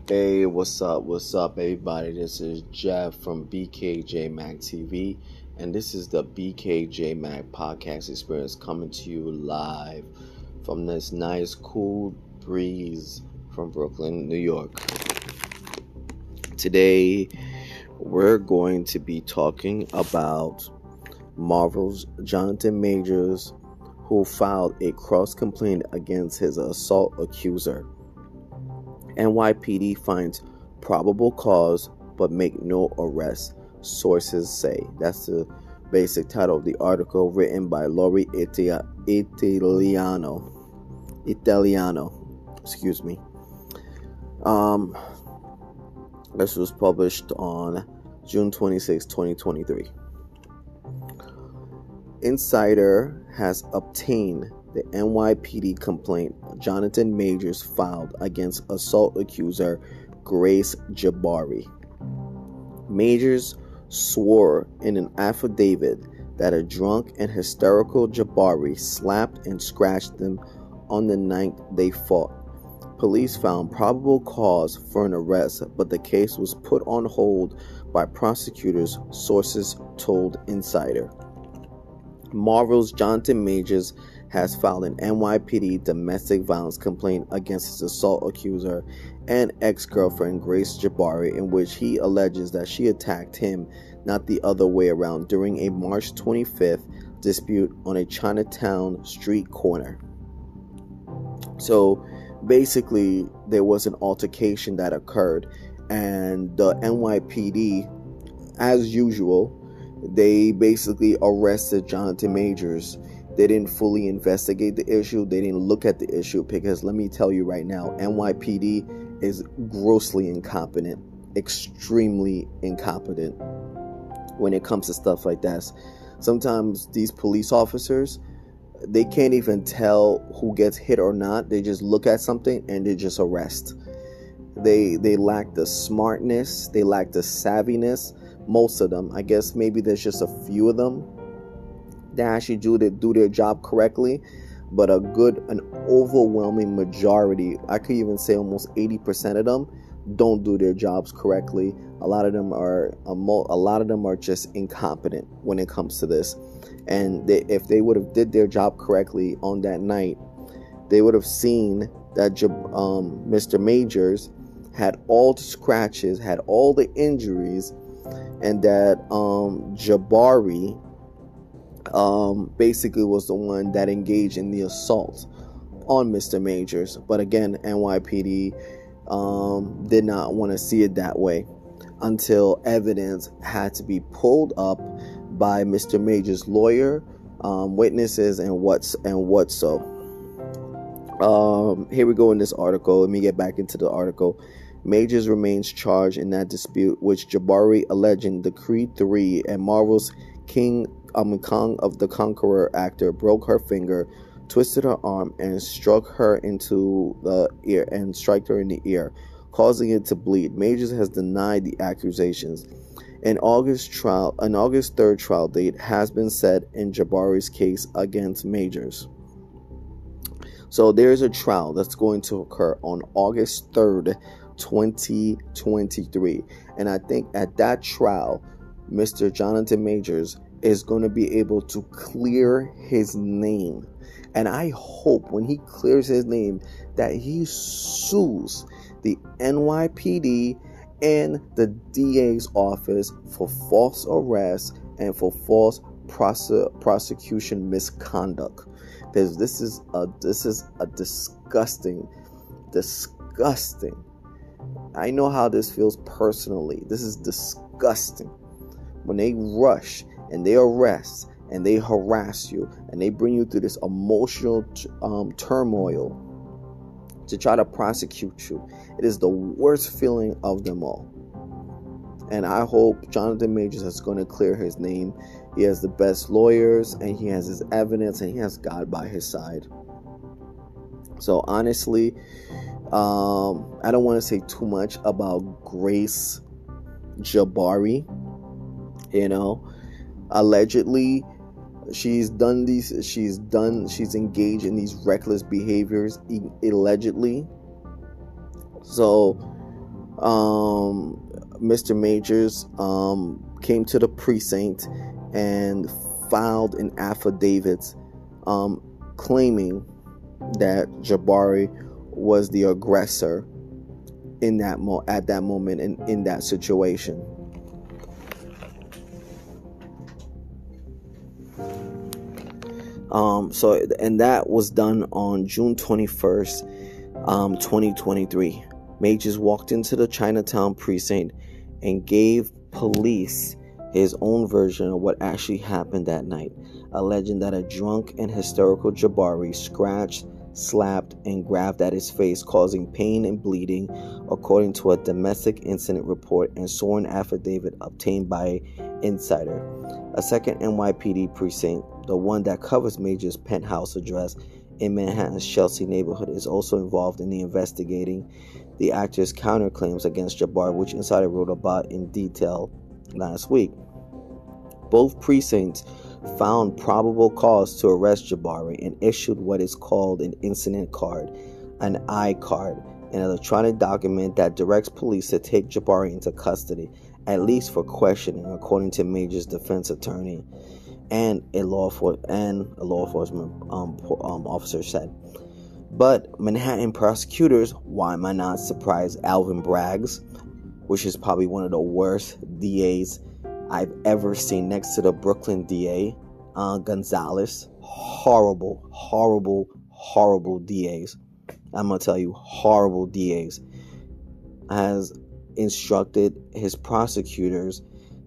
Hey, what's up? What's up, everybody? This is Jeff from BKJ Mag TV, and this is the BKJ Mag podcast experience coming to you live from this nice, cool breeze from Brooklyn, New York. Today, we're going to be talking about Marvel's Jonathan Majors, who filed a cross complaint against his assault accuser. NYPD finds probable cause but make no arrest, sources say. That's the basic title of the article, written by Lori Italiano. Excuse me. This was published on June 26, 2023. Insider has obtained the NYPD complaint Jonathan Majors filed against assault accuser Grace Jabari. Majors swore in an affidavit that a drunk and hysterical Jabari slapped and scratched them on the night they fought. Police found probable cause for an arrest, but the case was put on hold by prosecutors, sources told Insider. Marvel's Jonathan Majors has filed an NYPD domestic violence complaint against his assault accuser and ex-girlfriend Grace Jabari, in which he alleges that she attacked him, not the other way around, during a March 25th dispute on a Chinatown street corner. So basically, there was an altercation that occurred, and the NYPD, as usual, they basically arrested Jonathan Majors. They didn't fully investigate the issue. They didn't look at the issue, because let me tell you right now, NYPD is grossly incompetent, extremely incompetent when it comes to stuff like that. Sometimes these police officers, they can't even tell who gets hit or not. They just look at something and they just arrest. They lack the smartness. They lack the savviness. Most of them, I guess maybe there's just a few of them that actually do their job correctly, but an overwhelming majority, I could even say almost 80% of them, don't do their jobs correctly. A lot of them are just incompetent when it comes to this. And if they would have did their job correctly on that night, they would have seen that Mr. Majors had all the scratches, had all the injuries, and that Jabari basically was the one that engaged in the assault on Mr. Majors. But again, NYPD did not want to see it that way until evidence had to be pulled up by Mr. Majors' lawyer, witnesses, and what so. Here we go in this article. Let me get back into the article. Majors remains charged in that dispute, which Jabari, alleging the Creed 3 and Marvel's Kong of the Conqueror actor, broke her finger, twisted her arm, and struck her into the ear and struck her in the ear, causing it to bleed. Majors has denied the accusations. An August 3rd trial date has been set in Jabari's case against Majors. So there's a trial that's going to occur on August 3rd, 2023. And I think at that trial, Mr. Jonathan Majors is going to be able to clear his name. And I hope when he clears his name that he sues the NYPD and the DA's office for false arrest and for false prosecution misconduct. Because this is a disgusting. I know how this feels personally. This is disgusting. When they rush and they arrest and they harass you and they bring you through this emotional turmoil to try to prosecute you, it is the worst feeling of them all. And I hope Jonathan Majors is going to clear his name. He has the best lawyers, and he has his evidence, and he has God by his side. So honestly, I don't want to say too much about Grace Jabari. Allegedly, she's engaged in these reckless behaviors, allegedly. So Mr. Majors came to the precinct and filed an affidavit claiming that Jabari was the aggressor at that moment and in that situation. And that was done on June 21st, 2023. Majors walked into the Chinatown precinct and gave police his own version of what actually happened that night, alleging that a drunk and hysterical Jabari scratched, slapped, and grabbed at his face, causing pain and bleeding, according to a domestic incident report and sworn affidavit obtained by an insider. A second NYPD precinct, the one that covers Major's penthouse address in Manhattan's Chelsea neighborhood, is also involved in investigating the actor's counterclaims against Jabari, which Insider wrote about in detail last week. Both precincts found probable cause to arrest Jabari and issued what is called an incident card, an I card, an electronic document that directs police to take Jabari into custody, at least for questioning, according to Major's defense attorney and a law enforcement officer said. But Manhattan prosecutors, why am I not surprised, Alvin Braggs, which is probably one of the worst DAs I've ever seen, next to the Brooklyn DA, Gonzalez, horrible DAs. I'm going to tell you, horrible DAs, has instructed his prosecutors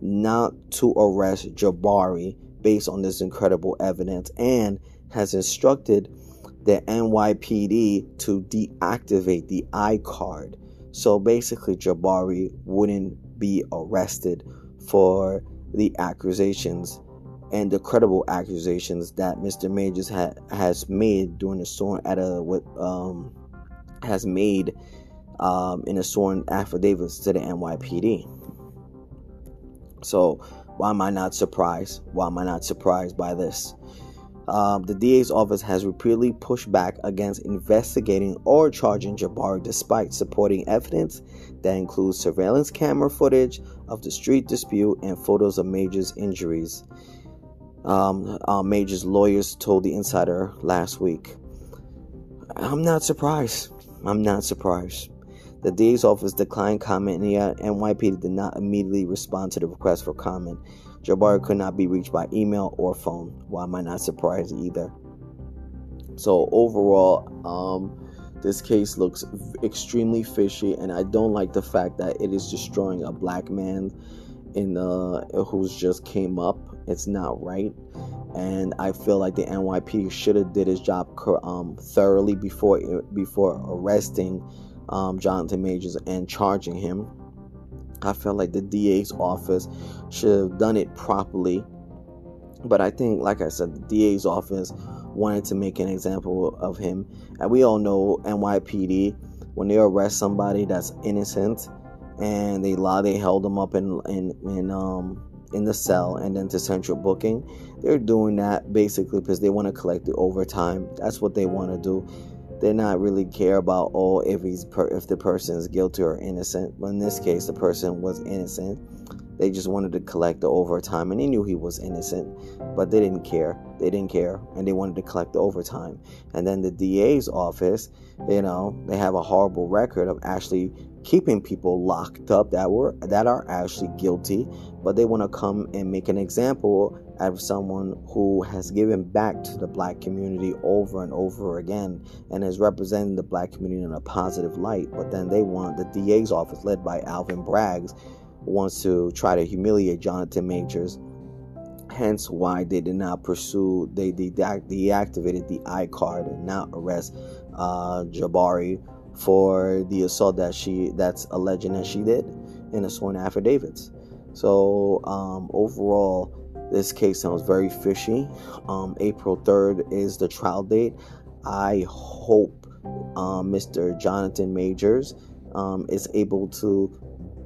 not to arrest Jabari based on this incredible evidence, and has instructed the NYPD to deactivate the I card. So basically, Jabari wouldn't be arrested for the accusations and the credible accusations that Mr. Majors has made during the sworn in a sworn affidavits to the NYPD. So why am I not surprised? Why am I not surprised by this? The DA's office has repeatedly pushed back against investigating or charging Jabari, despite supporting evidence that includes surveillance camera footage of the street dispute and photos of Major's injuries. Major's lawyers told the Insider last week. I'm not surprised. The DA's office declined comment, and the NYPD did not immediately respond to the request for comment. Jabari could not be reached by email or phone. Why am I not surprised either? So overall, this case looks extremely fishy, and I don't like the fact that it is destroying a black man who's just came up. It's not right, and I feel like the NYPD should have did his job thoroughly before arresting Jonathan Majors and charging him. I felt like the DA's office should have done it properly. But I think, like I said, the DA's office wanted to make an example of him. And we all know NYPD, when they arrest somebody that's innocent and they held them up in the cell and then to central booking, they're doing that basically because they want to collect the overtime. That's what they want to do. They're not really care about if the person is guilty or innocent. But in this case, the person was innocent. They just wanted to collect the overtime, and they knew he was innocent, but they didn't care. And they wanted to collect the overtime. And then the DA's office, they have a horrible record of actually keeping people locked up that are actually guilty, but they want to come and make an example of someone who has given back to the black community over and over again and is representing the black community in a positive light. But then the DA's office, led by Alvin Braggs, wants to try to humiliate Jonathan Majors. Hence why they did not pursue, they deactivated the I card and not arrest Jabari for the assault that's alleging that she did in a sworn affidavits. So overall, this case sounds very fishy. April 3rd is the trial date. I hope Mr. Jonathan Majors is able to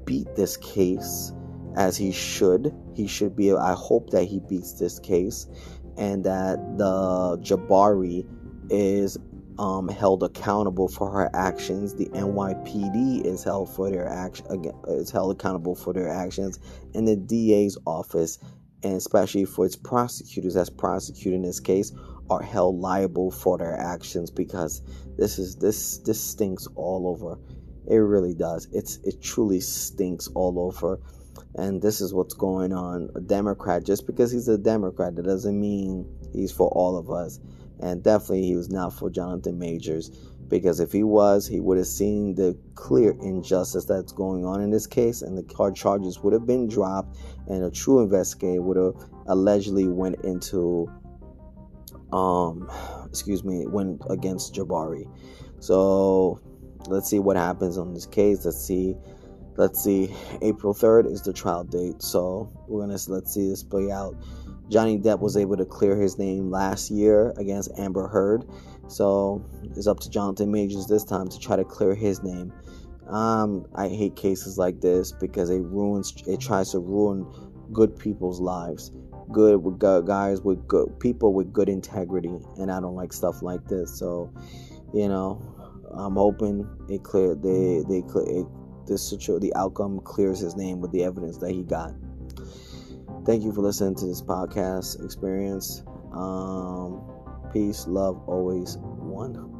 beat this case as he should. I hope that he beats this case and that the Jabari is held accountable for her actions. The NYPD is held accountable for their actions, and the DA's office, and especially for its prosecutors that's prosecuting this case, are held liable for their actions, because this stinks all over. It really does. It truly stinks all over. And this is what's going on. A Democrat, just because he's a Democrat, that doesn't mean he's for all of us. And definitely he was not for Jonathan Majors, because if he was, he would have seen the clear injustice that's going on in this case, and the hard charges would have been dropped, and a true investigator would have allegedly went against Jabari. So let's see what happens on this case. Let's see. April 3rd is the trial date. So let's see this play out. Johnny Depp was able to clear his name last year against Amber Heard. So it's up to Jonathan Majors this time to try to clear his name. I hate cases like this, because it tries to ruin good people's lives. Guys with good people with good integrity, and I don't like stuff like this. So, I'm hoping the outcome clears his name with the evidence that he got. Thank you for listening to this podcast experience. Peace, love, always one.